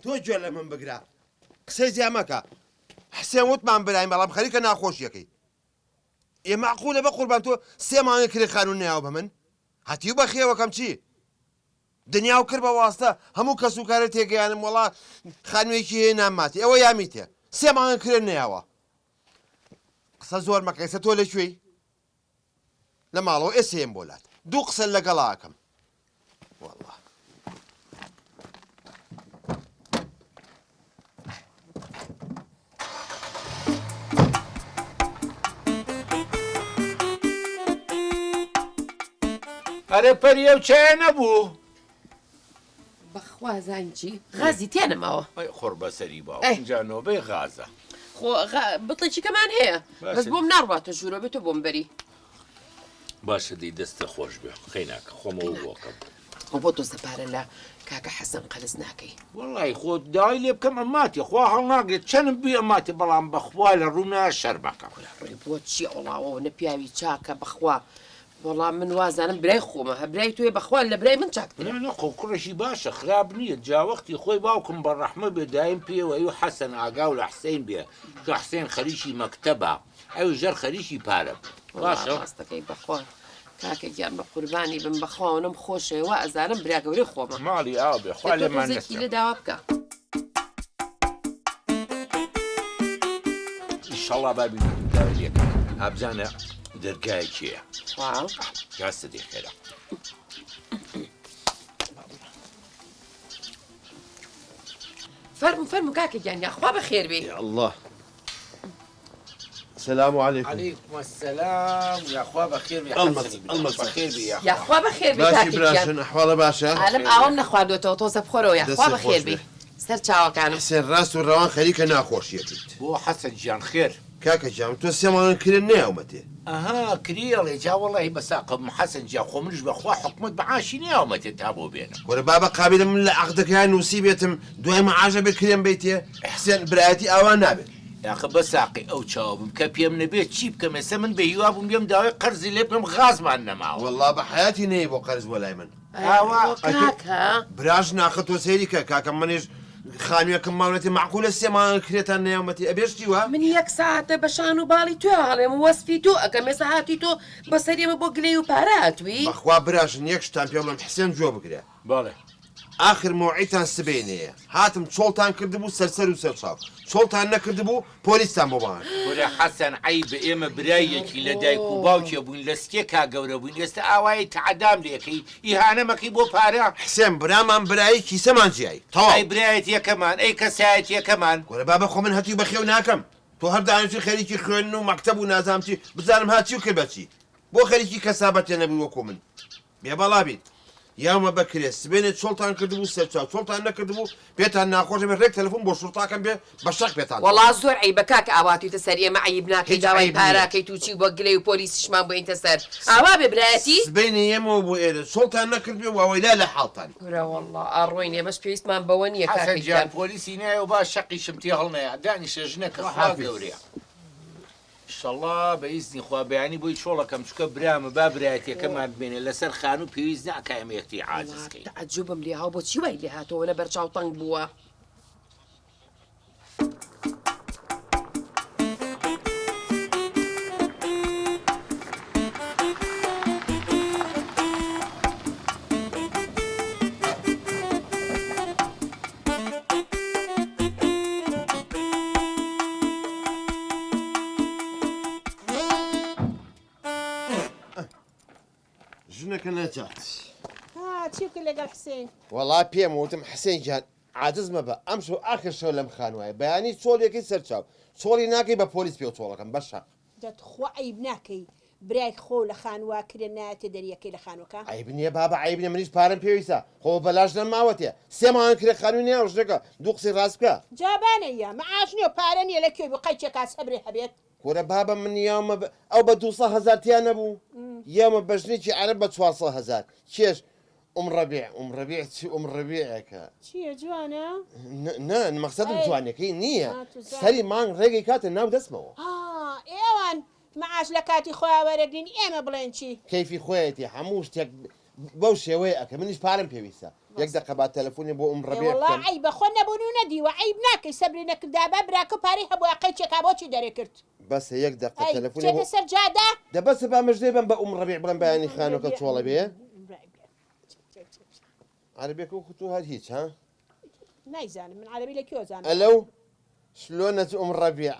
تۆ گوێ لە من بگرە قسەی زیاد مەکە حسێن وتمان برایم بەڵام خەریکە ناخۆشیەکەی ئێ معقولە بە قوربان تۆ 3 مانگە کرێ خانوون نەیاو بە من هەتیو بە خێوەکەم چی دنیا و کرد بە واستە هەموو کەس و کارە تێگەیانم وەڵا خانوویەکی هەیە ناماتی ئەوە یامیتێ 3 مانگە کرێ نەیاوە قسە زۆر مەکەیسە تۆ لەکوێی لە ماڵەوە ئێسێم بۆلات دوو قسە لەگەڵاکەم والله ئەرێ پەریە و چای نەبوو بەخوا زانجی غازی تێنەماوە خۆر بەسەری باو اینجا نۆبەی غازە خۆ بڵێکیکەمان هەیە بەس بۆم ناڕواتە ژوورە بێتە بۆم بەری باشە دەی دەستە خۆش بێ خەیناکە خۆمەوە بۆکەم بۆ تۆ زەپارە لە کاکە حەسەن قەرز ناکەی وەڵی خۆ داوای لێ بکەم ئەماتی خوا هەڵ ناگرێت چەندم بووی ئەماتی بەڵام بەخوا لە ڕوونا شەرمەکە بۆ چی ئەوڵاوەوە نەپیاوی چاکە بەخوا وەڵام من وازانم برای خۆمە هەبرای توێ بەخوا لە برای من چاکترە نەخۆ کوڕەشی باشە خراپ نییە جاوەختی خۆی باوکم بە ڕەحمە بێ دایم پێوە ئەو حەسەن ئاگا و لە حسین بێ کە حسین خەریکی مەکتەبە ئەو ژەر خەریکی پارە باشە ڕاستەکەی بەخوا کاکە گیان بە قوربانی بم بەخواوەنم خۆشەوە ئەزانم برا گەورەی خۆمە ماڵی ئاو بێ خوا لێمان نەستی لە داوا بکە ئینشەڵڵا بابی داوێکە هەبزانە دەرگای کێیە گاستە دێ خێرا فەرمو کاکە گیان یاخوا بەخێر بێ الله السلام عليكم عليكم السلام ياخوا بخير بخير یاخوا بەخێر بێ باشی براشن ئەحواڵە باشە عالم ئاوام نەخواردوێتەوە تۆزە بخۆرەوە یاخوا بەخێر بێ سەر چاوەکانم حسێن ڕاست و ڕەوان خەریکە ناخۆشیەکەیت بۆ حەسەن گیان خێر کاکە جام تۆ 3 مانگە کرێ نەیاومەتێ ئەها کریەڵێ جا وەڵی بەساقم حەسەن جا خۆ منش بەخوا حکومت بەعاشی نەیاومەتێت تا بۆ بێنم وەرە بابە قابلە من لە عەقدەکەیان نووسی بێتم دوای مەعاژە بێ کرێم بیتێ حسێن برایەتی ئاوان نابێت یاخە بەساقی ئەو چاوم کە پێم نەبێت چی بکەم ئێستا من بە هیوا بووم بێم داوای قەرزی لێ بکەم غازمان نەماوە وەڵڵا بە حەیاتی نەیە بۆ قەرز بۆ لای من کاکە براش ناخە تۆ سەیری کە کاکە منێژ خانوویەکەم ماڵەتی معقولە 3 مانگە کرێتان نەیاومەتی ئەبێشتی وە من 1 ساعتە بە شان و باڵی توێ هەڵێم وەسفی تۆ ئەگەم ێستا هاتی تۆ بەسەریمە بۆ گلەی و پارە هاتووی بەخوا براشن یەک شتان پێ بڵێم حسێن جۆ بگرێ باڵێ آخر موعیتان سبێنەیە هاتم چۆڵتان کردبوو سەرسەر و سەرچاو چۆڵتان نەکردبوو پۆلیستان بۆ بان وەرە حەسەن عیب ئێمە برایەکی لە دایک و باوکێ بووین لە سکێکا گەورە بووین ئێستا ئاوایی تعدام لێکەی ئیهانەمەکەی بۆ پارە حسێن برامان برایی کیسەمان جیایی ئەی برایەت یەکەمان ئەی کەسایەت یەکەمان گۆرە بابە خۆ من هەتی بەخێو ناکەم تۆ هەر دانیشتی خەریکی خوێن و مەکتەب و نازام چی بزانم هاچی و کرد بەچی بۆ خەریکی کەسابەتێ نەبوو وەکو من بێبەڵا بیت یاومە بەکرێ سبێنێت چۆڵتان کردبوو سەرچاو چۆڵتان نەکردبوو پێتان ناخۆشە بێ ڕێک تەلەفۆن بۆ شوڕتاکەم بێ بە شەق پێتان وەڵا زۆر عیبە کاکە ئاواتویتە سەر ئێمە عیب ناکەی داوای پاراکەی تووچی بۆ گلەی و پۆلیسیشمان بۆینتە سەر ئاوا بێ برایەتی سبێنی ئێمەوە بۆ ئێرە چۆڵتان نەکردبێ واوەی لا لە حاڵتانی گورە وەڵڵا ئاڕۆین ئێمەش پێویستمان بەوە نییە حەسەن گیان کاکە پۆلیسی نایە و با شەقی شمتی هەڵنەیە دانیشە ژنەکە خوا گەورەیە ئینشەڵڵا بە ئیزنی خوا بەیانی بۆی چۆڵەکەم چکە برامە با برایەتیەکەمان بمێنێ لەسەر خانوو پێویست ناکە ئێمە یەکتی عاجزکەین تعجوبم لێ هاو بۆچی وای لێ هاتەوە لە بەرچاو تەنگ بووە ژنەکە نەجات چی کرد لەگەڵ حسێن وەڵا پێم وتم حسێن گیان عاجز مەبە ئەم شەو ئاخر شەو لەم خانوایە بەیانی چۆڵێکی سەرچاو چۆڵی ناکەی بە پۆلیس پێ چۆڵەکەم بەشە دەتخوا عیب ناکەی برای خۆ لە خانووا کرێ نایەتە دەریەکەی لە خانووەکە عیب نییە بابە عیب نییە منیش پارەم پێویستە خۆ بەلاش نەماوەتێ 3 مانگە کرێ خانووی نییە ژنەکە دوو قسەی ڕاست بکە جابانەیە مەعاش نییە و پارە نییە لە کوێ بوو قەیچێکا سەبرێ هەبێت کورە بابە من یامە ئەو بە 200,000 تیان نەبوو یامە بەژنێکی عەرەب بە 400,000 کێش ڕەبیع چی ڕەبیعەکە چییە جوانە؟ نه مەقسەدم جوانەکەی نییە سەری مانگ ڕێگەی کاتە ناو دەستمەوە ئێوان مەعاش لە کاتی خۆیان وەرەگرین ئێمە بڵێن چی کەیفی خۆیەتی هەموو شتێک بەو شێوەیە ئەکە منیش پارەم پێویستە یەک دقە با تەلەفۆنی بۆ ڕەبێ والله عیب بەخۆ نەبوون و نەدیوە عیب ناکەی سەبری نەکردا با براکە پارەی هەبوو عقەی چێکا بۆچی دەرێکرد بەسە یەک دقە تەلەفۆنی چێتە سەر جادا دەبەسە با مژدەی بم بە ڕەبێ بڵم بەیانی خانۆکە چۆڵە بێ عەربێک و خوتو هەر هیچ ها نایزانم من عەربی لە کێوە زانم ألو شلونك ربيع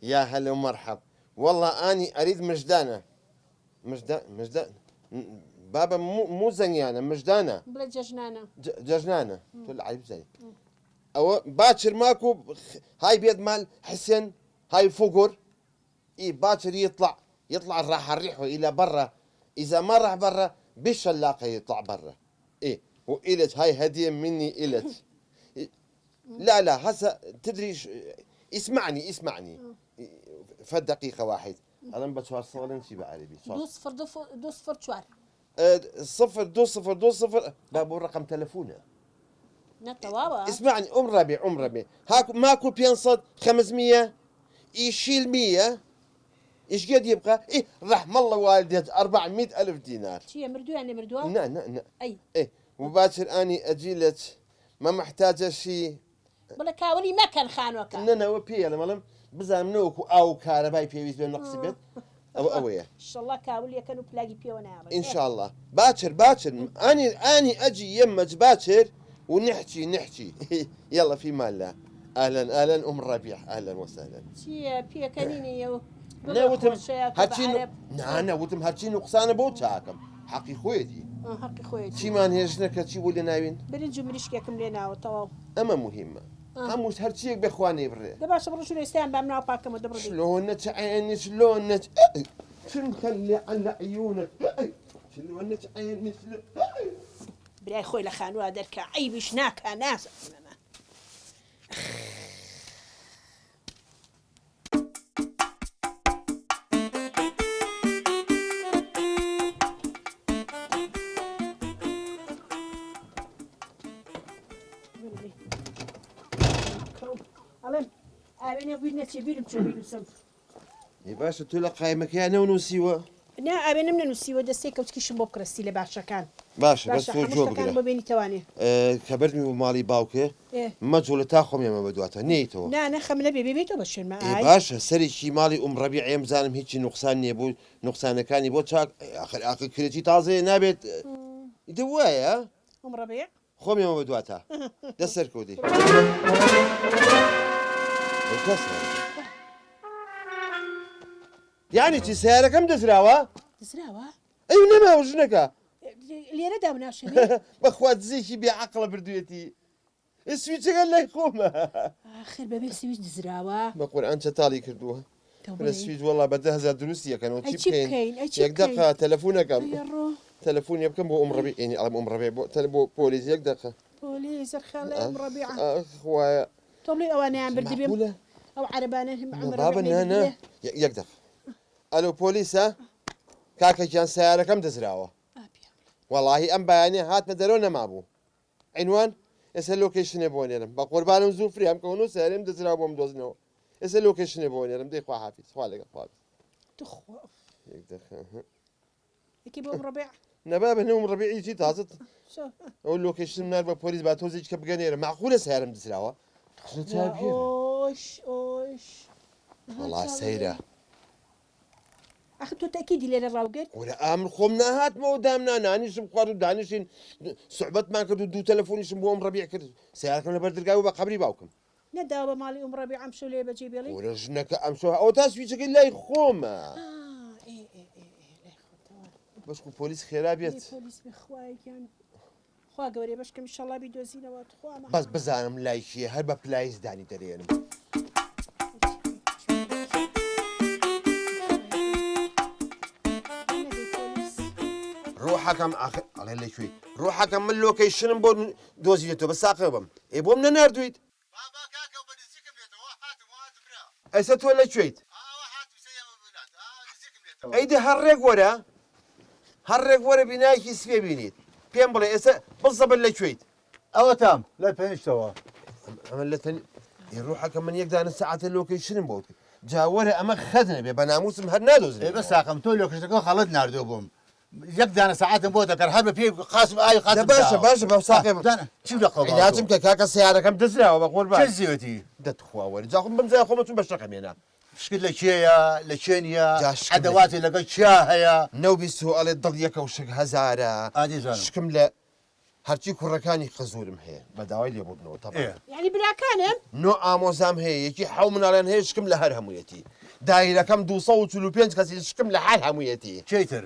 يا هلا ومرحب والله أني أريد مجدانة مجدان بابا مو زنيانة مجدانة بڵێ جەژنانە ججنانة تقول عيب زي أو باكر ماكو هاي بيد مال حسين هاي فقر إيه باكر يطلع راح الريحه إلى برا إذا ما راح برا بالشلاقة يطلع برا إيه وإلت هاي هدية مني إلت لا هسه تدري اسمعني فدقيقة واحد أنا بتشوار صورن شي بعربي 2-0-2-0-4 0 بابو رقم تلفونه نتواوا اسمعني أم ربيع هاكو ماكو بينصد 500 يشيل 100 ايش قد يبقى؟ إيه رحم الله والديك 400,000 دينار چیە مردوو یانێ مردووە لا ئەی إيه وباكر أني أجيلك ما محتاجة شيء بڵێ کاوەری مەکەن خانوەکە نەنەوە پێڵە مەڵم بزانم نەوەکو ئاو کارەبای پێویست بێ نەقسی بێت ئەوەیە شڵا کاول یەکەن و پلاگی پێوە ناڕێ ئینشاءالله باكر أني أجي يمك باكر ونحكي يلا في مال الله أهلا أم ربيع أهلا وسهلا چییە پێکەنینی و نەوتم هەرچی نەوتم هەرچی نوقسانە بۆ چاکەم حەقی خۆیەتی حەقی خۆی چیمان هێژنەکە چی بۆ لێ ناوین برنج و مریشکێکم لێ ناوە تەواو ئەمە مهمە هەمووش هەرچیەک بخوانێ بڕێ دەباشە بڕۆ ئێستیان بام ناو پاکەمە دەبڕی شلونك عيني شلونك شنو مخلي على عيونك شلونك عيني برای خۆی لە خانووە دەرکە عیبیش ناکە نازە ئەڵێم ئاوێنێ بووی نەچێ بیرم چۆ بیرسم يا باشا تقول لك قايمك يا نونسيوه نا ئاوێنم نەنووسیوە دەستێک کەوتکیشم بۆ بکرستی لە باشەکان باشا بس باشە هو جو هەمووشتەکان بۆ بقرا بینی توانێ كبرني ومالي باوكي إيه. ما جولة تاخم يا ما بدواتا نيتو نا نەخەم لە بێبێتەوە بە شوێن إيه باشا سري شي مالي ربيع يم زانم هيك نقصان يبو نقصان كان يبو تشاك اخر كريتي تازي نابت دوايا ئەم ڕەبێ خۆم ێمە بەدواتە دەست سەرکەوتی یانی چی سیارەکەم دەزراوە دزراوە ئەو نەماوە ژنەکە لێرە داوناشێ بەخوا دزێکی بێعەقڵە بردوێتی سویچەکە لای خۆمە آخر بەبێ سویچ دزراوە بە قورئان چەتاڵی کردووە لە سویچ وەڵا بە 10,000 دروستی یەکەنەوە ئەی چی چی بکەین بکەین؟ ئەی چی یەک دەقە تەلەفۆنەکەم ڕۆ تەلەفۆنی بکەم بۆ ڕەبیع ینی ئەڵێم ڕەبیع بۆ پۆلیس یەک دەقە پۆلی زەرخەڵە ئەم ڕەبیعە خوایە تۆ بڵێ ئەوانەیان بردبێ معقولە؟ ئەو عەرەبانە بابا نه یەک دەقە ئەلۆ پۆلیسە کاکەگیان سیارەکەم دەزراوە وەڵاهی ئەم بەیانێ هاتمە دەرەوە نەمابوو عینوان ئێستا لۆکیشنێ بۆ نێرم بە قوربانم زوو فریام کەون و سیارەم دەزراوە بۆم دۆزنەوە ئێستا لۆکیشنێ بۆ نێرم دەی خوا حافیز خوا لەگەڵ خوا یەک دەقە یەکی بۆ ئەم ڕەبیع نەبا بنەوەم ڕەبیعی چی تازت ئەو لۆکیشن نار بە پۆلیس با تۆزێک کە بگەنێرە معقولە سیارەم دزراوە ئۆش وەڵا سەیرە ئەخ تۆ تەکیدی لێرە ڕاوگەت وەرە ئامر خۆم ناهاتمەوە دامنا نانیشم خوارد و دانیشین سوحبەتمان کرد و دوو تەلەفۆنیشم بۆ ئەم ڕەبیع کرد سیارەکەم لەبەر دەرگای و بە قەبری باوکم نەداوە بە ماڵی ئەم ڕەبیع ئەم شەو لێ بەجێ بێڵی وەرە ژنەکە ئەم شەو ئەوە تا سویچەکەی لای خۆمە بەشکو پۆلیس خێرا بێت پۆلیس بخوایان خوا گەورێ بەشکەم ئینشەڵا بیدۆزینەوە توخوامە بەس بزانم لای کیە هەر بە پلایس دانی دەرێنم ڕۆحەکەم ئاخر ئەڵێ لەکوێ ڕۆحەکەم من لۆکەیشنم بۆ دۆزیێتەوە بە ساقە بم ئێ بۆم نەناردویت ئەستا تۆ لەکوێیت ئەیدە هەڕێک وەرە هەڕێک وەرە بینایەکی سوێ بینیت پێم بڵێ ئێستا بزەبن لەکوێیت ئەوە تام لە پێنجتەوە ئەمە لە تەنی ڕۆحەکە من یەکدانە سەعاتە لۆکەیشنم بۆ جاوەرە ئەمە خەزنە بێ بە ناموسم هەر نادۆزرێ بە ساقم تۆ لۆکشتەکە خەڵت نردوو بووم يقدر ساعات بودا كان حرب فيه قاسم اي قاسم باشا بساقي شو دخل لازم كاكا سيارة دزرا وبقول شو بقى زيوتي دتخوا ورد زاخم بمزاي خو متون بشرقم هنا شكل لشيا لشينيا جاش ادواتي لقى شاهيا نوبي سؤال الضل يكا وشك هزارة ادي زانو شكم لا هرچی کوڕەکانی خزورم هەیە بەداوای لێبوردنەوە تەواو یعنی براکانم نۆ ئامۆزام هەیە یەکی حەو مناڵێن هەیە شکم لە هەر هەموویەتی دایرەکەم 245 کەسی شکم لە هەر هەموویەتی شيتر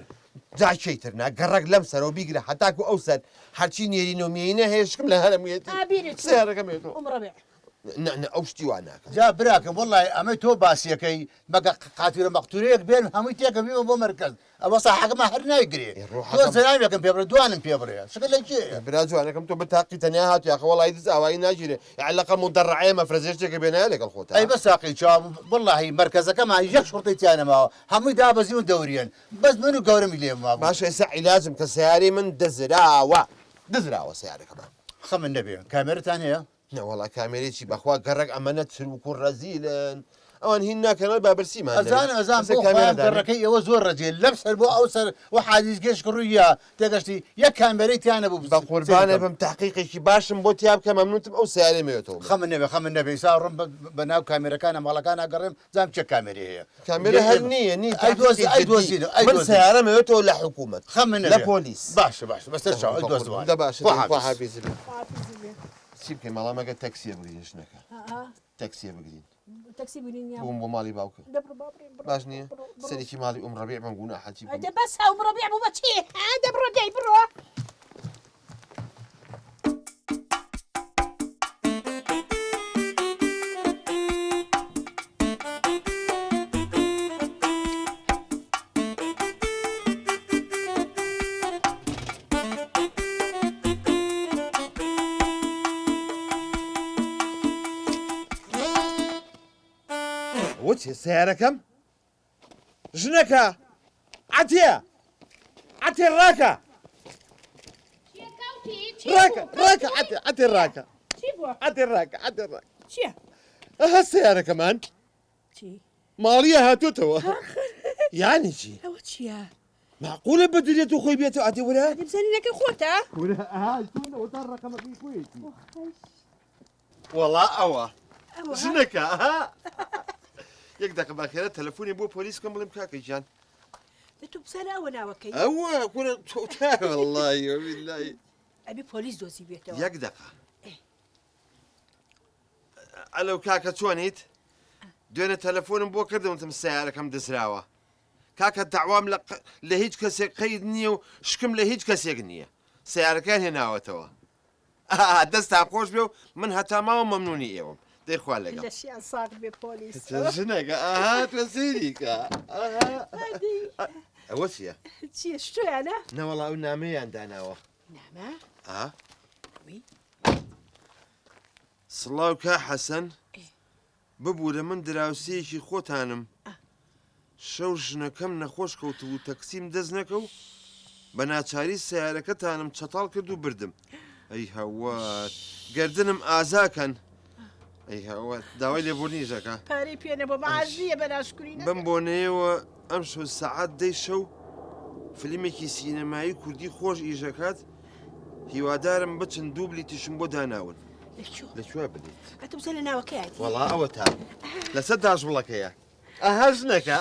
جا چیترنا گەڕک لەم سەرەوە بیگرە هەتاکو ئەو سەر هەرچی نێرینۆمیینە هەیە شکم لە هەر هەموویەتی ئابیرت سیارەکەم هێتەوە ئەم ڕەبێ ئەو شتی وان ناکەم جا براكم والله اما تو باسيكي بقى قاتل مقتوليك بين هميتيك بيو بو مركز ابو صح ما حرنا يقري تو زلام يكن بيبر دوان بيبر شكل شيء برا جوانەکەم تۆ بتاقی تەنیا هات یاخە وڵی دز ئاوایی ناگیرێ علاقە مدەڕعەیە مەفرەزێشتێکە بێنایە لەگەڵ خۆت اي بس ساقي شام والله مركز كما يجيك شرطي انا ما هم دابزيون دوريا بس منو قورم لي ما باشە ئێستا عیلاجم کە سیارەی من دزراوە سیارەکەمان خم النبي كاميرا ثانيه نەوەڵا کامێرێکی بەخوا گەڕک ئەمەنە چروک و ڕەزیلن ئەوان هین ناکەنەوە بابرسیمان ازان بو خام دركي وزور رجل لبس البو اوسر وحاديث جيش كرويا تقشتي يا كاميرا ثانيه ابو بە قوربانە بم تحقیقێکی باشم بۆ تیا بکە مەمنونتم ئەو سیارەی مێتەوە خم النبي صار بناو كاميرا كان مالا كان قرم زام تشك كاميرا هي کامێرە هەر نییە ايدوزينو من سیارە مێتەوە لە حکوومەت خم النبي لە پۆلیس باش بس ترجع ايدوز دە باشە وحافظ. چی بکەین مەڵامەگە تەکسیە بگرین شنەکە تەکسیە بگرین تاکسی بینین بووم بۆ ماڵی باوکە دەبڕ بابڕێ باش نییە سەرێکی ماڵی ڕەبیع من گونا حەچی ئەدە بەس هاو ڕەبیع بوو بەچی دەبڕۆ دەی بڕۆ وچێ سیارەکەم ژنەکە عاتێ ڕاکە عاتێ ڕاکە چی بووە عاتێ ڕاکە چییە ئەها سیارەکەمان چی ماڵیە هاتوتەوە یانی چی ئەوە چییە معقولە بدرێت و خۆی بێتەوە ئاتێ وەرە دەبزانینەکە خۆتە وەڵا ئەوە ژنەکە یەک دەقە باخێرە تەلەفۆنی بۆ پۆلیس کەم بڵێم کاکەی جان دەتو بزانە ئەوە ناوەکەی ئەوە کوڕە تۆ وەڵڵی وەبیللای ئەبی پۆلیس دۆزی بێتەوە یەک دەقە ئەلەو کاکە چۆنیت دوێنێ تەلەفۆنم بۆ کردەوەتم سیارەکەم دزراوە کاکە داوام لە هیچ کەسێک قەید نییە و شکم لە هیچ کەسێک نییە سیارەکان هێناوەتەوە دەستان خۆش بێ و من هەتا ماوە مەمنونی ئێوەم دەیخوا لەگەڵ لەشیان ساق بێ پۆلیس ژنەکە ئاهات لە سەیریکە ئەوە چییە چییە شتۆیانە نەوەڵا ئەو نامەیان داناوە نامە سڵاو کا حەسەن ببوورە من دراوسەیەکی خۆتانم شەو ژنەکەم نەخۆش کەوت و تەکسیم دەست نەکە و بە ناچاری سیارەکەتانم چەتاڵ کرد و بردم ئەی هەوات گردنم ئازاکەن ئەی هەوات داوای لێبوونی ژەکە پارەی پێنە بۆ مازیە بە ناشکرینە بم بۆنەیەوە ئەم شەو سەعات دەی شەو فیلمێکی سینەمایی کوردی خۆش ئیژەکات هیوادارم بچن دووبلی تیشم بۆ داناون لەکوێ بدەیت ئەتە بزە لە ناوەکەیاتی وەڵا ئەوە تا لەسەر داژوڵەکەیە ئەها ژنەکە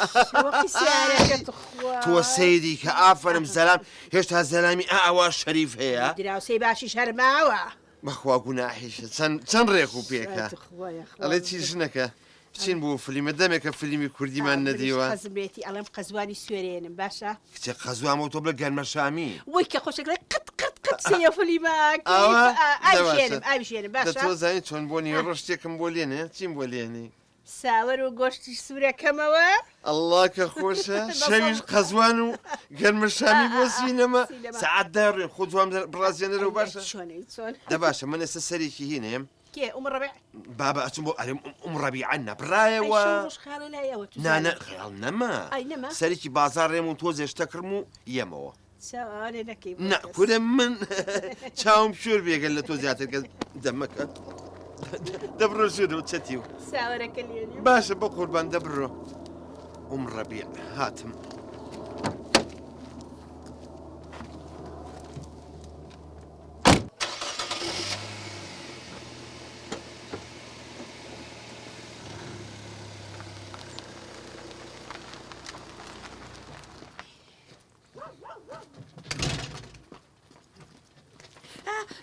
تۆ سەیری کە ئافرم زەلام هێشتا زەلامی ئاوا شەریف هەیە دراوسەی باشی شەرماوە بەخوا گوناحیشە چەند ڕێک و پێکە ئەڵێ چی ژنەکە بچین بۆ فلیمە دەمێکە فلیمی کوردیمان نەدیوە قەزمێتی ئەڵم قەزوانی سوێرێنم باشە کچە قەزوامە تۆ بڵە گەرمە شامی وەی کە خۆشەکە قەت سەیە فلیماک ئاویشێنم باشە تۆ زانین چۆن بۆ نیە ڕۆشتێکم بۆ لێنێ چیم بۆ لێنی ساوەر و گۆشتی سوورەکەمەوە ئەڵڵا کە خۆشە شەویش قەزوان و گەرمە شامی بۆ سینەمە سەعات داڕێ خۆ دوام بڕازێنەرە و باشە چۆن دە باشە من ئێستا سەرێکی هینێم کێ ڕەبێ بابا ئەچم بۆ ئەرێم ڕەبیعە نەبڕایەوە خاڵە لایەوە نانە خەیاڵ نەما سەرێکی بازار ڕێم و تۆ زێشتە کڕم و یەمەوە چاوانێ نەکەی نا کورە من چاوم شور بێگەن لە تۆ زیاتر کە دەمەکە دەبڕۆ ژێرەوە چەتی و ساوەرەکە لێنی باشە بە قوربان دەبڕۆ ڕەبیع هاتم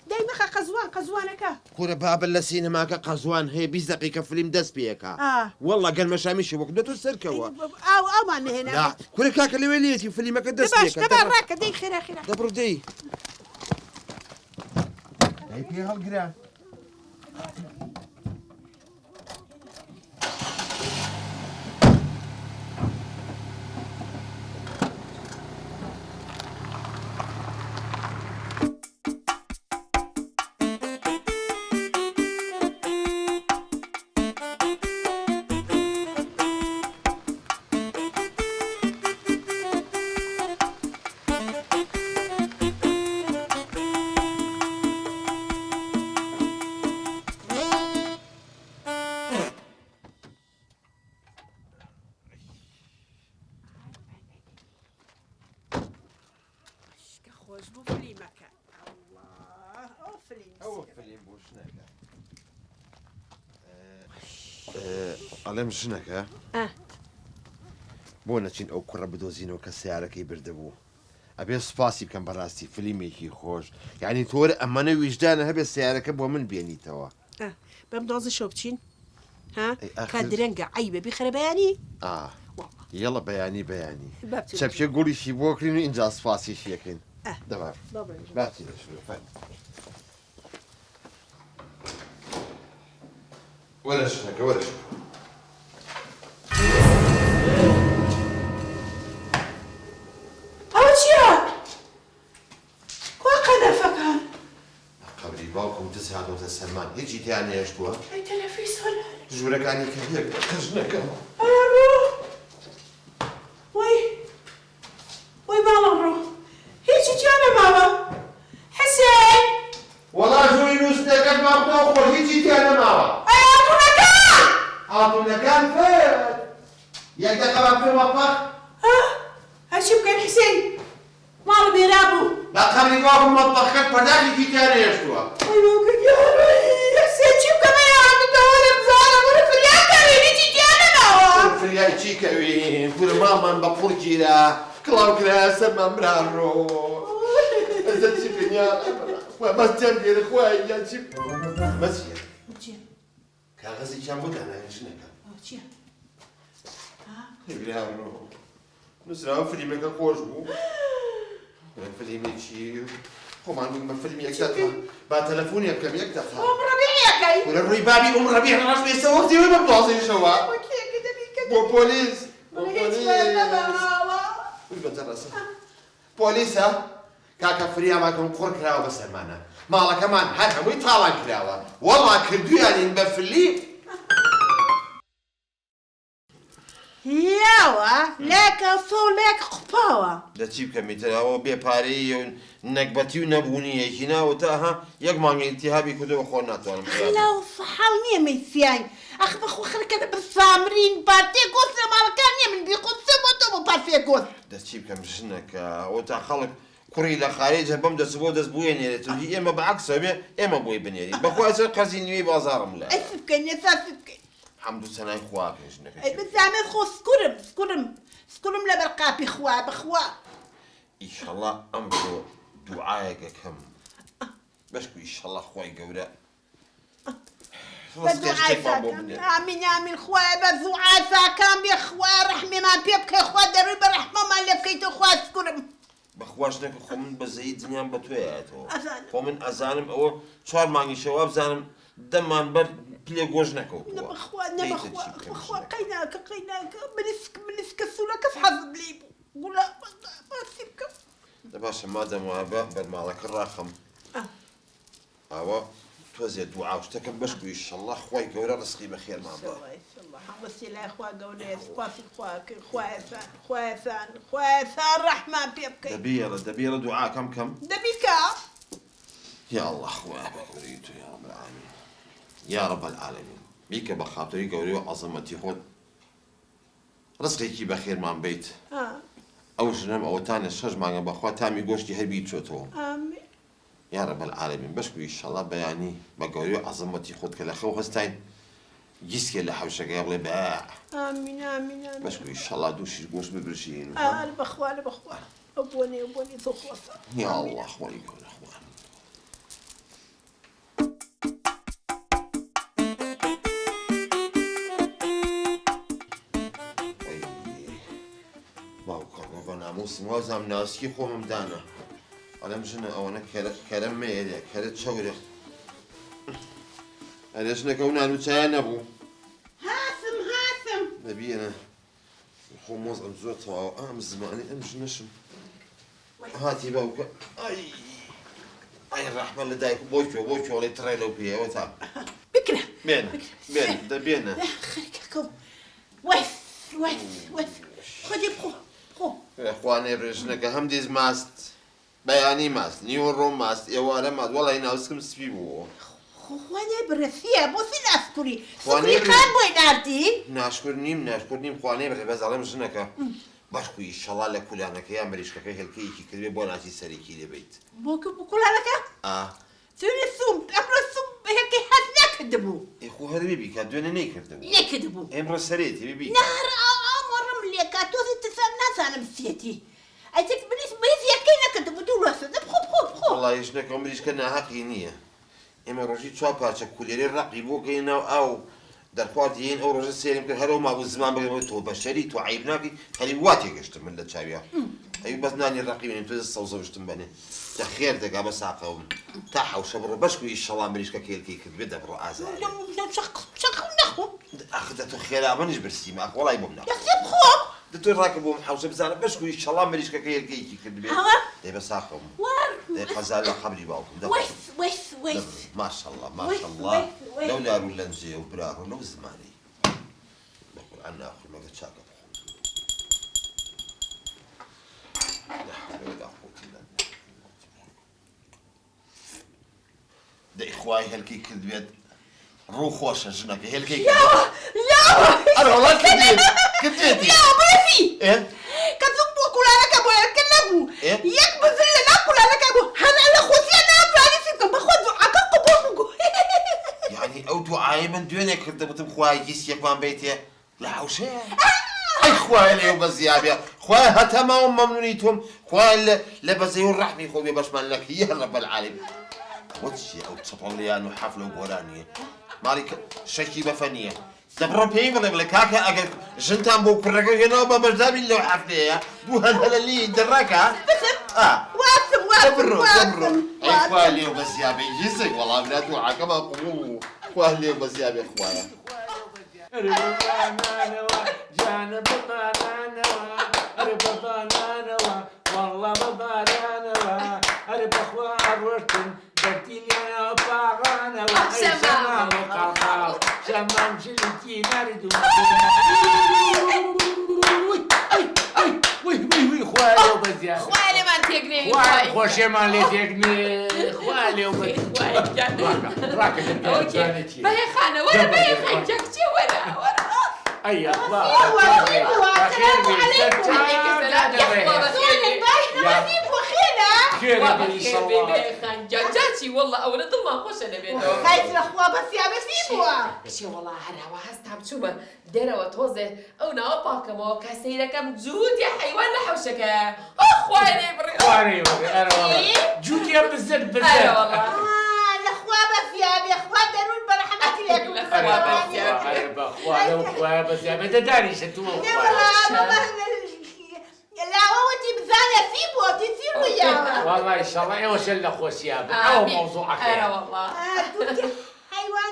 دایمەخە قەزوانەکە کورە بابل لە سینەماکە قەزوان هەیە 20 دقیقە فیلم دەست پێەکە وەڵا گەنمەشامیشی وەک دێتۆ سەرکەوە ئەومان نهێنا لا کورە کاکە لەوێ لێتی فیلمەکە دەست پێەکە ڕاکە دەی خێرا دەبڕ دەی پێ هەڵگرا خۆش بوو فلیمەکە ئەوە فیلم بۆ ژنەکە ئەڵێم ژنەکە بۆ نەچین ئەو کوڕە بدۆزینەوە کە سیارەکەی بردەبوو ئەبێ سوپاسی بکەم بەڕاستی فیلمێکی خۆش یعنی تۆرە ئەمەنە ویژدانە هەبێت سیارەکە بۆ من بێنیتەوە بەم دۆزە شۆ بچین کا درەنگە عیبە بیخرە بەیانی یەڵە بەیانی چەپشە گوڵیشی بۆکرین و اینجا سوپاسیشی یەکەین دەبار باتی وەرە ژنەکە وەرە ئەوە چییە؟ کوا قەدەفەکان قەبری باوکم دز هاتۆتە سەرمان هیچی تیان نێشتووە ئەی تەلەڤیزۆن ژوورەکانی کردێک ژنەکە وەی باڵم ڕۆ هیچی جیان نەماوە حسێن وەڵا ژووری نووسەکەت ماڵەوە خۆ هیچی تیان نەماوە هاتوونەکان فێر یەک دەقە بە پێ مەطبەخ هەرچی بکەین حسێن ماڵ بێرا بوو بە قەبری باوکم مەطبەخەکەت پەرداخێکی تیان نێشتووە وەی باوکە گیانەی حسێن چی بکەمە یاردەوە لە بزانە وەرە فریاکەوێ هیچی جیان نەماوە فریای چی کەوین پورە ماڵمان بە پوڕ گیرە کڵاو کرا سەرمان براڕۆ ئەزە چی بنیان بەستێم گێرە خوای یان چی بەسیە کاغەزی چیان بۆ داناوێن ژنەکە چییە؟ براڕۆ نووسراوە فیلمەکە خۆش بوو فیلمێکی خۆمان بووین بە فیلم یەک دەقە با تەلەفۆنی بکەم یەک دەقە ڕەبیعەکەی وەرە ڕووی بابی ڕەبیع ڕەش بێسە وەختیەوەی بەبڵازیشەوە بۆ پۆلیس پۆلیسە کاکە فریاماکەم قڕ کراوە بە سەرمانە ماڵەکەمان هەر هەمووی تاڵان کراوە وەڵا کردویانین بە فلی یاوە لێکە سۆ لێک قوپاوە دەچی بکەمیتەوە بێپارەی و نەکبەتی و نەبوونیەکی ناوەتە ها یەک مانگە ئیتیهابی کردەوە خۆ ناتوانم لاو حاڵ نییە مەیسیان ئەخ بەخۆ خەرکەدە بسامرین پارتێ گۆست لە ماڵەکان نییە من بیقوتسە بۆ تۆ بۆ پارفێ گۆست دەچی بکەم ژنەکە ئەوە تا خەڵک کوڕی لە خارجە بەم دەست بۆ دەست بووە نێرێتەوە ئێمە بەعکسە بێ ئێمە بۆی بنێری بەخوای سەر قەزی نوێی بازاڕم لە ئەس بکەین ێساس بکەین حەمد و سەنای خوا بکەین ژنەکە ئەی بزانێت خۆ سکورم لە بەرقاپی خوا بەخوا ئیشەڵا ئەمڕۆ دوعایەکەکەم بەشکو ئیشەڵا خۆی گەورە ئامین ئامین خوایە بە زوعافاکان بێ خوا ڕەحمێمان پێ بکەی خوا دەڕووی بە ڕەحمەمان لێ بکەیتەوە خوا سکورم بەخوا ژنەکە خۆ من بەزەیی دنیام بە تۆیەتەوە خۆ من ئەزانم ئەوە 4 مانگی شەوا بزانم دەممان بەر پلێ گۆژ نەکەوتووە بەخوا قەیناکە بنیسکە سوولەکەس حەزم لێ بوو گوڵا باسی بکەم دەباشە مادەم وایە بە بەرماڵەکە ڕاخەم ئەوە تۆزێ دوعا شتەکەم بەشکو ئیشەڵا خوای گەورە ڕزقی بەخێرمان بە وەسی لای خوا گەورەیە سوپاسی خوایەسان ڕەحمان پێ بکەین دەبیێڵە دوعاکەم کەم دەبیکە یا الله خوای بەگەوری تو یا رب العالمین یا رب العالمین بیکە بە خاتری گەوری و عەزەمەتی خۆت ڕزقێکی بەخێرمان بیت ئەو ژنم ئەوەتانە 6 مانگە بەخوا تامی گۆشتی هەربی چۆتەوە یا رب العالمین بەشکو ئیشەڵا بەیانی بە گەوری و عەزەمەتی خۆت کە لە خەو هەستاین گیسکێ لە حەوشەکەی بڵێ بە بەشکو ئیشەڵا دوو شیر گۆشت ببرشین بەخوا ئەو بۆنێ زۆ خۆسە یا الله خوای گەورە خوان وسم وازم ناسكي خو ممدانا ألم جنا أو أنا كلام ميري كلام شوري أليش نكون على وتشان أبو هاسم نبينا خو موز أم زوت أو أم زماني أم جنشم هاتي بوك أي الرحمة اللي دايك بوشو ولا تريلو بيه وتعب بكرة بين دبينا لا خليكم وث خذي خو اخواني برجنك هم ديز ماست بياني ماست نيورو ماست يوالا ماست والله يناوسكم سبيبو خواني برثيا بوسي ناسكوري خواني سكري خان بوي نارتي ناشكرنيم خواني بري بس على جنك باشكو ان شاء الله لكل انا كيا مريشك كي هلكي كي بوناتي سريكي لبيت بكل هذاك ثاني الثوم أمر الثوم هيك حد نكذبوا اخو هذا بيبي كادونا نيكردو نكذبوا امر سريتي بيبي نهر أمر ملي كاتوزي تسام ناس أنا مسيتي أجيك بنيس بيزي كي نكذبوا دول وسط بخو والله يشنك عمريش كنا حقينيه اما روجي تشوا بارشا كوليري رقيبو كاينا او دركواتين او روجي سيرم كهرو ما بالزمان بغيتو بشري تو عيبناكي خلي واتي قشت من التشابيه اي بس ناني الرقيب انت الصوصه باش تنبني تخير دقا بس عقوم تاعها وشبر بشكو ان شاء الله مريش كيلكي كبدا بالرؤاسه شق نخو اخذته خير ما نجبر سيما والله يبمنا يسيب خو دتو راكبوا محوسه بزاف بشكو ان شاء الله مريش كيلكي كبدا دي بس عقوم دي قزال قبلي باو ويس ما شاء الله لولا ولا نجي وبراهو لو زماني بقول عنا اخو ما قد شاكر لا حول ولا قوة إلا بالله ده إخواي هالكي كذبت روح خوش جنك هالكي لا أنا والله كذبتي لا برفي إيه كذبوا كل لك أبو يكلموا إيه يكبز لنا كل لك أبو هلا خوتي أنا براني فيكم بخذوا عقلكم يعني أو دعاء من دونك كذبت إخواي يسيك من بيتي لا حوشة اخويا اليوم بزيابيا اخويا هتمام ممنونيتهم اخويا لبزيون رحمي خويا باش مالك يا رب العالمين وتشي او تشطلي انه حفله قرانيه مالك شكيبه فنيه دبرو بيم ولا كاكا اجل جنتان بو كرك هنا بمجدامي لو حفله دو هلا اللي دركا واسم دبرو اخويا اليوم بزيابيا يسك والله بلاد وعكما قبو اخويا اليوم بزيابيا اخويا جانا بطانانا بطانانا والله بطانانا بخوا الرشتن درتيني انا باغانا شمام وقرقاو شمام شلتي ناردو وي خوالي وبزيادة خوالي ما تيقني خوشي ما اللي تيقني خوالي وبزيادة راكد انت باهي خانة ولا باهي خنجكتي ولا أي أخبار خير خنجاتي والله أولاد الله خوش أنا بينه خايف الأخوة بس يا بسيبوا شي والله هرا وهستعم شوما ديرا وتوزه أو نوباك ما كسيرة كم جود يا حيوان لحوشك أخواني أخواني أنا والله جود يا بزد أنا والله الأخوة بس يا أبي أخوة دارون برحمة لكم أخوة بس يا بدا داري شتو لا وتي بزانة سيبوا تسيروا يا والله إن شاء الله وش اللي خوش يا بدا أو موضوع خير أنا والله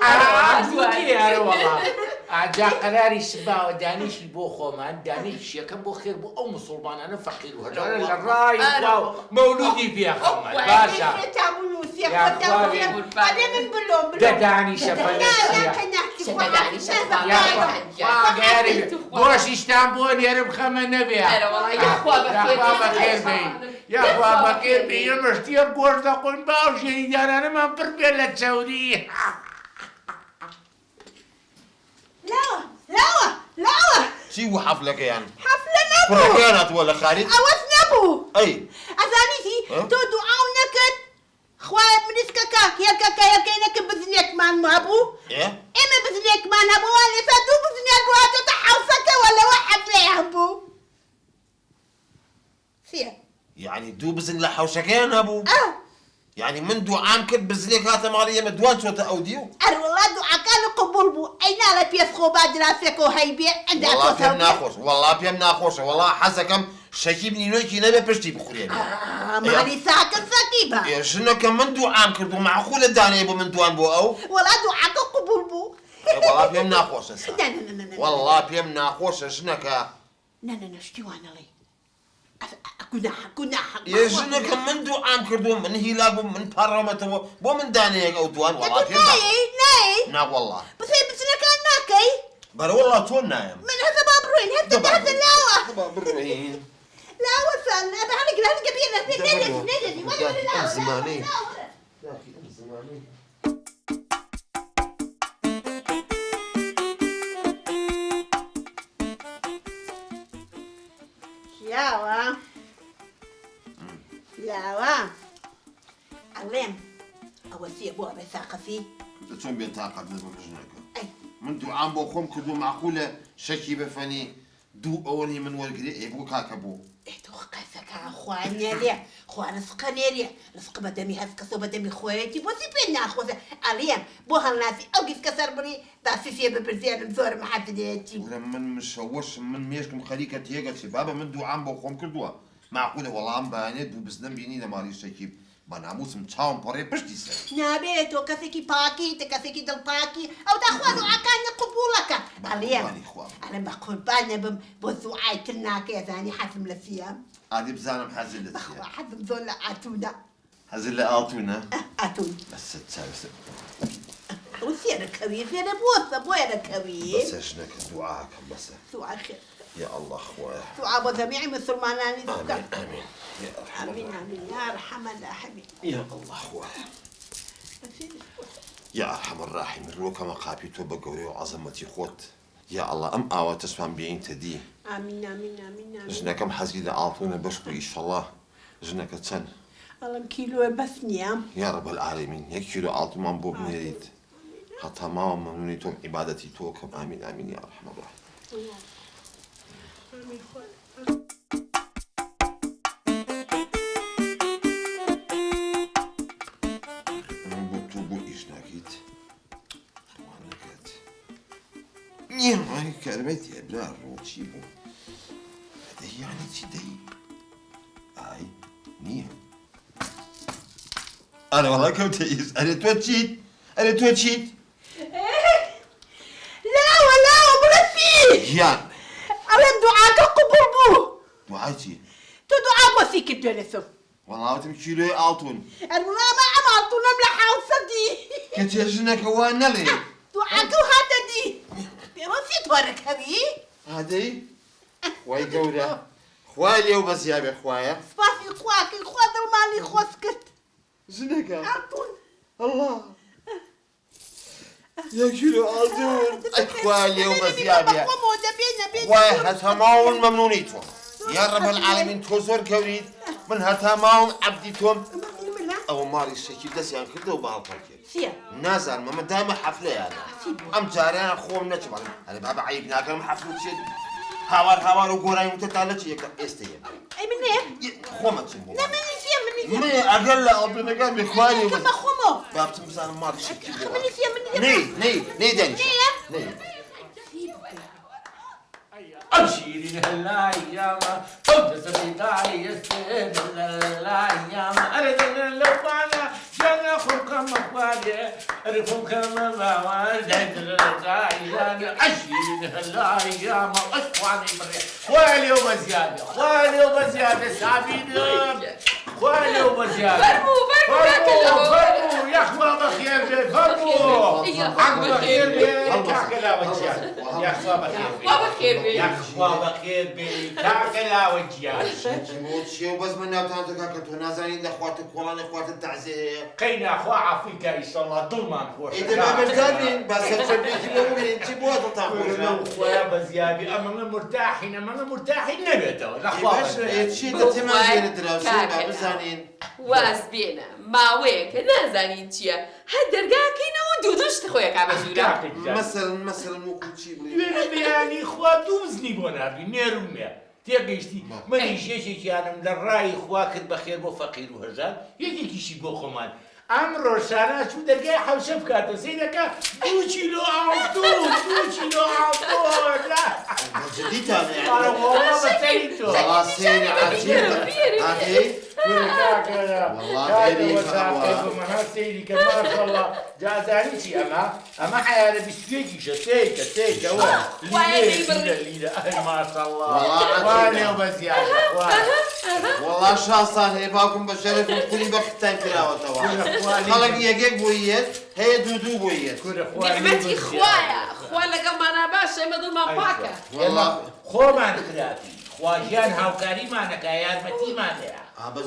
أنا والله أجا قراري سبا ودانيش بو خومان دانيش يا كم بو خير بو أو مصلبان أنا فقير وهذا أنا الراي مولودي فيها خومان باشا يا أخواني بعدين بنبلهم دانيش يا بوش يشتامبون يا رب خمن نبيها أنا والله يا أخوة بخير بي يا أخوة بخير بي يا مشتير بوش دقون باوشي أنا ما بربيلة تسودي لا شي حفلك يعني حفلة نبو كركانات ولا خارج أوس نبو أي أزانيتي تو دعاو نكت خواب منسكا كاك يا كاكا يا كينك بزنيك مان مابو إيه إما بزنيك مان أبو ولا فاتو بزنيك واتو تحوسك ولا واحد لا يهبو فيها يعني دو بزن لحوشكين أبو يعني من دو عام كد بزنيك هاتا مالية مدوان شو تأوديو أر والله دعاء كانوا قبول بو أين على بيسخو بعد راسك وهيبيع عند والله بيم ناخوش والله بيم ناخوش والله حسكم شەکیب نینۆکی نەبێ پشتی بخورێن مالی ساکە سەکیبە ژنەکە من دوعام کردو معقولە دانەیە بۆ من دوان بۆ ئەو وەڵا دوعاکە قبول بوو وەڵا پێم ناخۆشە وەڵا پێم ناخۆشە ژنەکە نە شتی وانەڵێ گوناح ژنەکە من دوعام کردو من هیلا بووم من پەڕەمەتەوە بۆ من دانەیەک ئەو دوان وەڵا پێم ناوەڵا بسێ بچنەکان ناکەی بەرەوەڵا تۆ نایم من هەزە با بڕۆین هەزە لاوە بڕۆین لاوە سان هەڵێک هەڵێکە بێنە نێدەدی زمانەی لاوە ئەڵێم ئەوە سێ بۆ بە ساقەفی چۆن بێت تاقەت نەبە ژنەکە من دوعام بۆ خۆم کردو معقولە شەکی بەفەنی دوو ئەوەنی من وەرگری بۆ کاکە بوو تۆ قەسەکە خوانیە لێ خوا رزقە نێریە رزق بەدەمی هەست کەسە بەدەمی خۆیەتی بۆچی پێ ناخۆزە ئەڵێم بۆ هەڵناسی ئەو گیفکە سەر بڕی داسیفێ بپرسیانم زۆرم حەفدێتی من مشەوەشم من مێشکم خەریکە تێگەچی بابە من دوعام بۆ خۆم کردووە معقولە وەڵام بەیانێت دوو بزنم بینی لە ماڵی شەکیب بە ناموسم چاوم پەڕێ پشتی سەر نابێت تۆ کەسێکی پاکی تە کەسێکی دڵپاکی ئەو داخوا دوعاکانی قبوڵەکە ئەڵێم ئەڵێم بە قوربانە بم بۆ دوعای تر ناکە ئەزانی حەزم لە سیام ئادی بزانم حەزت لە چییە حەزم زۆر لە ئاتوونە حەزت لە ئاتوونە ئاتون بەست چاوسە ئەو فێرەکەوی فێرە بۆسە بۆیەرەکەوی بەسە ژنەکە دوعاکەم بەسە دوعا خێر يا الله خويا دعاء ابو جميع مسلمان امين امين يا ارحم امين امين يا ارحم الراحمين يا الله خويا يا ارحم الراحمين روك ما قابيتو بقوري وعظمتي خوت يا الله ام اوى تسمع بين تدي امين امين امين امين جناكم حزقي لعاطونا بشكو ان شاء الله جناك تسن الله كيلو بس نيام يا رب العالمين هيك كيلو عاطو من بوب نريد حتى ما ممنونيتم عبادتي توكم امين امين يا ارحم الراحمين هاي كلمتي لا روتشي بو هذا يعني تدي هاي نيه انا والله كنت انا توتشيت لا ولا وبرسي يعني أنا دعاك قبول بو دعايتي تو دعاء وسيك الدنسو والله تمشي لي اعطون والله ما عملتونا ملحة وصدي كتجنك وانا لي دعاك وهذا دي برسي تورك هذي هذه واي قولة خوالي وبس يا ابي خوايا سباسي خواك خواد المالي خوسكت جنك عطون الله يا كيلو عطون خوالي وبس يا ابي واي هتماون ممنونيتهم يا رب العالمين توزور كوريد من هتماون عبديتهم او ماري الشكل دس يعني كله وبالطاقه نازل ما دام حفله هذا ام جاري انا خوم نجم انا بابا عيب ناكل حفله شد هاوار وقوراي متتالج يك استيم اي منين خومه تشمو لا مني مي اقل ابن قال بخواني وبس خومه باب تمسان ماري الشكل مني داني أبشرين هالأيام قد سبيتاي يستهل الأيام أردنا اللفانة جانا خلقا مقبالي أرفهم كما مواد الأيام أشيرين هالأيام أشواني مريح خوالي وبزيادة سابين خوالي وبزيادة فرمو يا أخوة بخير بي فرمو عقب بخير بي كاكلا وجياد يا أخوة بخير بي يا أخوة بخير بي كاكلا وجياد شي وبس من ناوتان تكاكتو نازانين لأخواتك والله أخوات التعزية قينا أخوة عفيك إن شاء الله ضلمان خوش إذا ما بردانين بس تبيتي بقولين تبوها تطعمونا أخوة بزيادة أما مرتاحين نبيتو الأخوة بس شي تتمام بين الدراسة ما بزانين واز بێنە ماوەیەکە نازانین چییە هەر دەرگاکەینەوە دوودوشت خۆیەکا بەژوورە مثلا وەکوچی دوێنێ بەیانی خوا دووزنی بۆ نابی نێرومێ تێگەیشتی منی شێشێکیانم لە ڕای خوا کرد بەخێر بۆ فەقیر و هەژار یەکێکیشی بۆ خۆمان ئەمڕۆ شانە چوو دەرگای حەوشە بکاتەوە سەیرەکە 2 کیلۆ ئاڵتۆ 2 کیلۆ ئاڵتۆ جديتان يعني والله بسەیری تۆ سيري عجيب هذه والله سيري كما شاء الله جازاني شي اما حياله بسويكي سيكا سيكا ليلة ما شاء الله والله بس يا والله شاصان هي باكم بشرف كل بختان كراوة خلق يجيك بويت هي دودو بويت نعمتي خوايا خوالا كمان باشا مدل ما باكا والله خو ما نكراتي خواجان هاوكاري ما نكا يارمتي ما نكا بس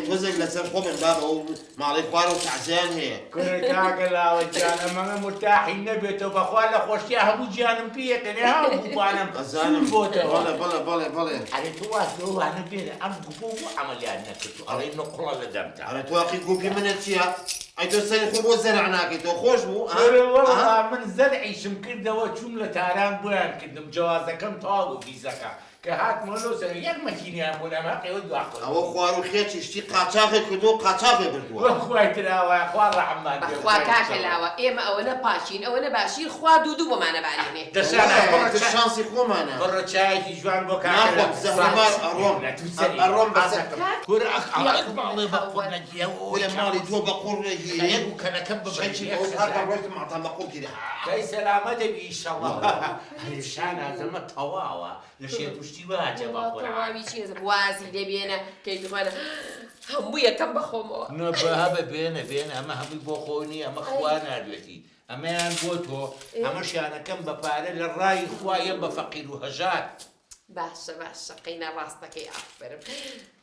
توزك لسان خو من باب او معلي خوار وتعزان هي كل كاكلا وجانا ما مرتاحين نبيتو بخوالا خوشيا هبو جانم بيك انا هبو بانم أزانم بلا على تواسو انا بين ام قبو عمليات نكتو على نقرا لدمتا على تواقي كوبي من الشيا ايتو سني خو زرعناك تو خوش بو والله من زرعي شمكن دوا جملة تاران بوان كدم جوازة كم طاو في زكاة كهات مولو سنة يك مكيني أمونا ما قيود واحد او خوارو خيتش اشتي قاچاخي كدو قاچاخي بردو واخوي تراوا اخوار رحمن اخوا كاكلاوا اما اونا باشين اونا باشين خوا دودو بمانا بعليني دشانا الشانسي خو معنا برا شاي في جوان بوكا ناخذ زهرمار الروم بس كور اخ على بعض بقول نجي ولا مالي تو بقول رجلي وكان كب شيء هذا رويت مع طعم بقول كده كاي سلامة بي ان شاء الله شانا زلمة تواوا لشيت وشتي واجه بقول طواوي شي زبوازي دبينا كي تخوانا همويا كم بخومو نبهب بين اما هبي بوخوني اما اخوانا دلتي اما يان بوتو اما شانا كم بباري للراي خوايا بفقير وهجات باشا قينا راستك يا عفر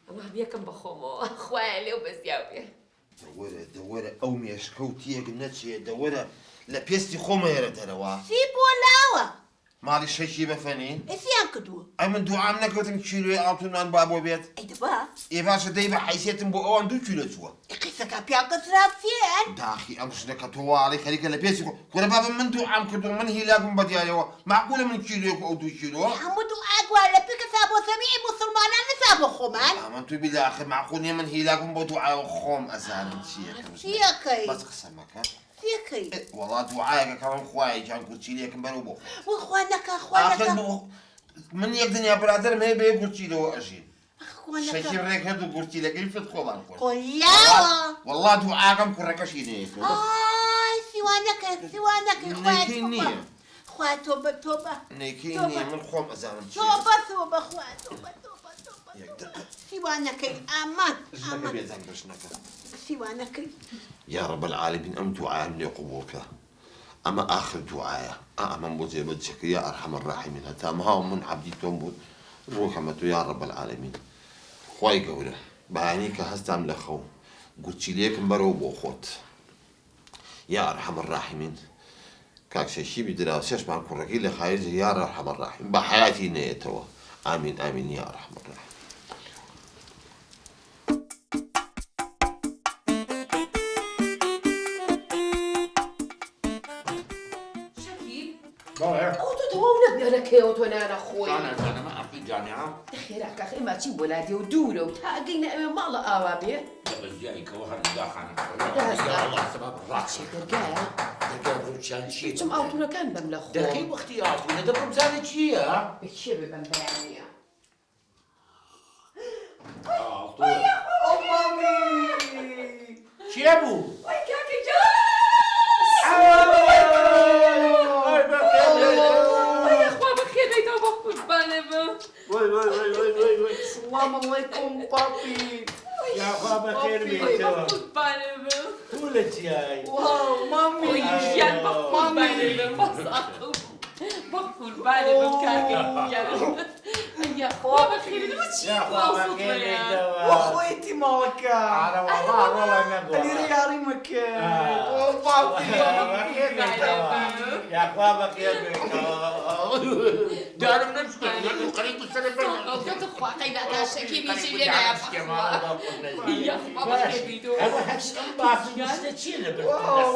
اما هبيا كم بخومو خوايا ليو بس ياوي دورة أومي أشكوتي قلناتشي دورة لا بيستي خوما يا رتلوا سيبوا لاوا مالي شي بفنين اسيان كدوا أي من دعاء منك وتنشيلو أعطونا عن بابو بيت اي دبا إيه باشا دايما حيثيت بو أوان دو كيلو توا قصة بيا قصرافيان داخي أمش لك توا علي خليك لا بيستي كورا بابا من دعاء كدو من هي لاكم بديالي معقولة من كيلو أو 2 كيلو حمدوا أقوى لبيك سابو سميع مسلمان أنا سابو خمان آمنتو بالله أخي معقول من هي لاكم بدعاء خوم أزال سيكي بس قسمك ها سيكي والله دعائك كمان خواي جان قلت لي كم بنو بو واخوانك آخر من يقدر يا برادر ما يبي قلت له أجي شيء اخوانك ريك هذا قلت لك كيف تدخل عنكم قلاوة والله دعاءكم كركشيني سوانك نيكيني خوات توبة نيكيني من خوم أزال توبة خوات سوانك أمان سوانك يا رب العالمين أم دعاء لي قبولك أما آخر دعاء أما موزي بدشك يا أرحم الراحمين هتامها من عبدي تومبو روحمته يا رب العالمين خواي قوله بعانيك هستعمل أخو قلت ليك مبرو بوخوت يا أرحم الراحمين كاك شي بدراسة مع كل رجل خايز يا أرحم الراحمين بحياتي نيتوا آمين آمين يا أرحم الراحمين أنا كيوت وانا اخوي انا ما اعرف الجامعه خيرك اخي ما تجيب ولادي ودوله وتلاقينا امام الله اوابي بس جايك وهر داخل يا الله سبب الراس درقايا دقيقه روشان شيء ثم اوتونا كان بملخو دقيقه اختيار ولا دبر زاد شيء ها بتشيب بمبلانيا مامي شيبو وي كاكي جاي السلام عليكم بابي يا بابا خير بيتو ولد جاي واو مامي يا مامي بقول بالي بكاكي يا بابا خير يا بابا خير بيتو واخويتي مالك على والله نقول اللي رياري مكان وبابي يا بابا خير بيتو دار نفسك قريب السنه تخوا قينا كاشكي بيجي لنا يا بابا يا بابا خير بيتو انا حس بابي استشيل بالناس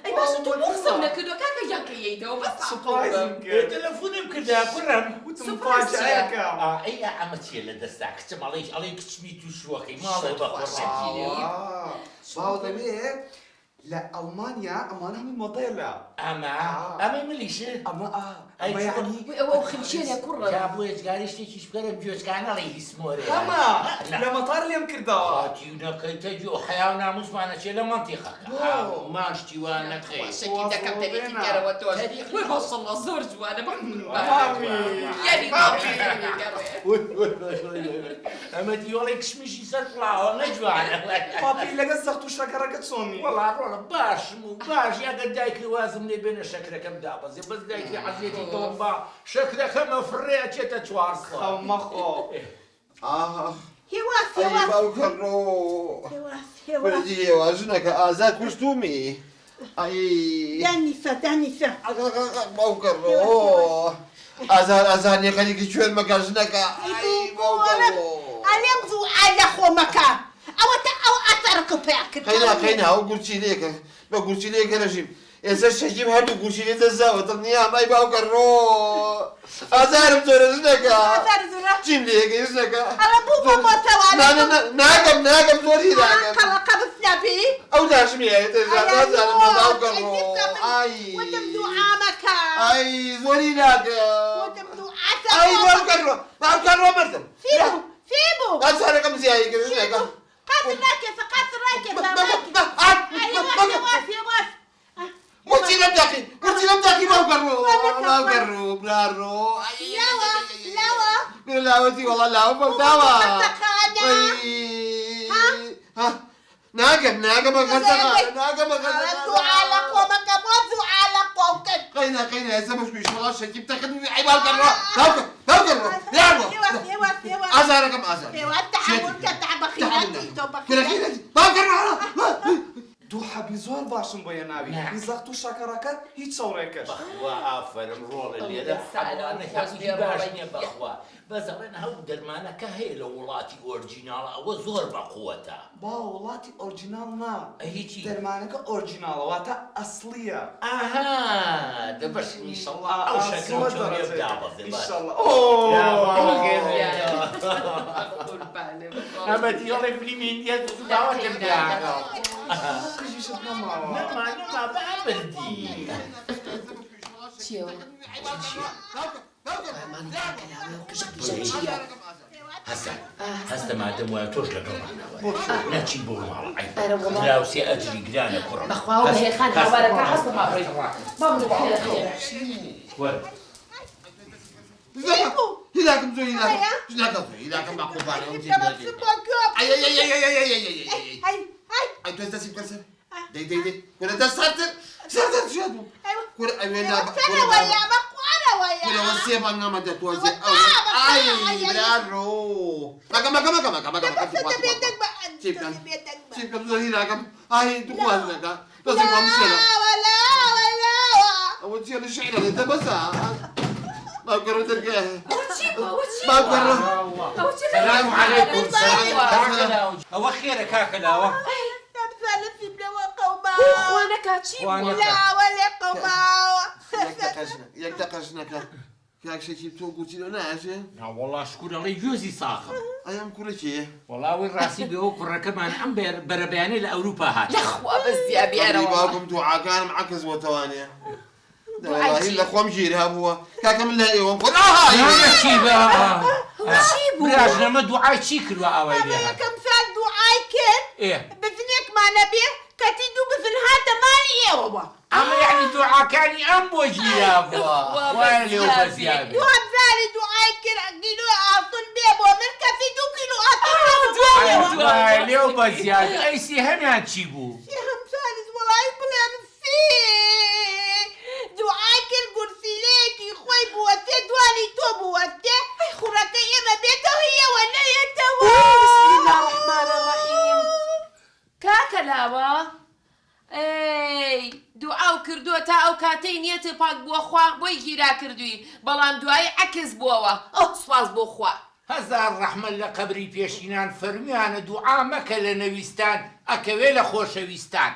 ئەی باشە تۆ بۆ قسەم نەکردووە کاکە یاکەیەیتەوە بەس سوپایزم کرد تەلەفۆنم کردا کوڕم وتم فاجعەیەکە ئەی ئەمە چیە لە دەستا کچم ئەڵێ کچمی تووشوەکەی ماڵێ باو دەبێ لە ئەڵمانیا ئەمانە هەمووی مۆدێلە ئەمەی ملیشە ئەمە ئەمە یعنی ئەوە خمشێنە کوڕە بۆ ێجگاری شتێکیش بکەرم گوێچکانەڵی هیسمۆرە ئەمە لە مەتار لێم کردەوە هاتی و نەکەیتە جۆ حیا و ناموسمانە چێ لە منتیقەکە ماشتی وان نەکەی شەکی دەکەم تەریقی کارەوە تۆش وای ماشەڵڵا زۆر جوانە یعنی ئەمە دیۆڵی کشمیشی سەر قڵاوە نەجوانە پاپی لەگەڵ سەخت و شەکەڕەکە چۆنی وەڵا ڕۆڵە باشم و باش یاگە دایکی وازم لێ بێنە شەکرەکەم دابەزێ بەس دایکی عەزیەتی تۆم با شەکرەکەمە فڕێ چێتە 400 خەمەخۆ هێواز ئەی هێواز باوکەڕۆ هێواز بەرجی هێواژنەکە ئازاد کوشتومی ئەی دانیسە دانیسە باوکەڕۆ ئازار یەکەنێکی کوێر مەگەژنەکە ئەی باوکەڕۆ ئەلێم زوو ئالە خۆمەکە ئەوەتە ئەو ئەسەرکە پێ کرد قەینا ئەو گورچیلەیەکە بە گورچیلەیەکە نەژیم ئێستا شەکیم هەردوو گورچیلێ دەزاوە دڵنیام ئەی باوکەڕۆ ئازارم زۆرە ژنەکە ئازار زۆرە چیم لێگەی ژنەکە ئەڵە بوو بۆ بۆتەوانە ناگەم زۆری ناگەم قەڵەقە بسنەبی ئەو داشمیایەتە نازانم بە باوکەڕۆ وتم دوعامەکە ئای زۆری ناگەم وتم ئای دوعاتە باوکەڕۆ مردم فیبوو ئازارەکەم زیایی کرد ژنەکە قاتل راكز قاتل راكز قلتي لم تاكي ما وقروا برارو لا ودي والله لا وبداوا ناقم قينا يا زلمه شو والله شكيب تاخذ عيب باوكر ازاركم ازار دوو حەبی زۆر باشم بۆ یەناوی زەخت و شەکەڕەکە هیچ چاوڕێکەش ئافرم ڕۆڵە لێرە باش نییە بەخوا بەزەڵێن هەو دەرمانەکە هەیە لە وڵاتی ئۆرجیناڵە ئەوە زۆر بەقووەتە با وڵاتی ئۆرجیناڵ نا هیچی دەرمانەکە ئۆرجیناڵەوەتە ئەسلیە ئاها دەبەش ئینشەڵڵا ئەو شەکرم چۆنێ بدابەزێ ئەمە دیۆڵی فلیمی ئیندیا داوەتێ بداگە قژیشت نەماوە نەما بابردی هەستە مادەم وایە تۆش لەگەڵمانەوە نەچی بۆ ماڵ راوسێ ئەجری گرانە کوڕم بەخوا بەهێخان هاوارەکە هەستە ماڕۆی بابم هلاكم زوي هلاكم معقول بالي اي تو استسيب كسر دي كنا تساتر ساتر شادو كنا ايوه كنا وسيب انا ما تتوزع اي برارو سيب زوي هلاكم اي تقواز لك بس ما مشينا اول شيء الشعر انت بس ما قررت الكاه ما قررت السلام عليكم هو خيرك هكذا وانا كاتشيب يكتقشنك كاك شي تو قلتي له ناجي والله شكون الله يجوزي صاخر ايام كل شيء والله وين راسي بيو كره كمان عم بربياني لاوروبا هات يا اخوة بس يا ابي انا باكم دعاء كان معكز وتوانيا والله الا خوم جيرها هو كاك من لا يوم قول يا شيبا براجنا ما دعاء شيكل واوي بها كم سال دعاء كان ايه بذنك ما نبي كتيدو بذن هذا مالي يوبا اما يعني دعاء كان امبوجي يا ابوا وين يوم زياد دعاء زالي دعاء كان كيلو اعطون بيبو من كتيدو كيلو اعطون وين يوم زياد اي سي هم تشيبو يا هم سالز والله بلان فيه دعاء كان قرسيليكي خوي بوتي دوالي تو بوتي خوراك يما بيته هي ولا يتوا بسم الله الرحمن الرحيم كاكلاوة اي دوعاو كردو تا او كاتين يتي باك بو خوا بو يجيرا كردوي بلان دعاي عكس بووا او سواز بو خوا هەزار ڕەحمەت لە قەبری پێشینان فەرمیانە دوعا مەکە لە نەویستان ئەکەوێ لە خۆشەویستان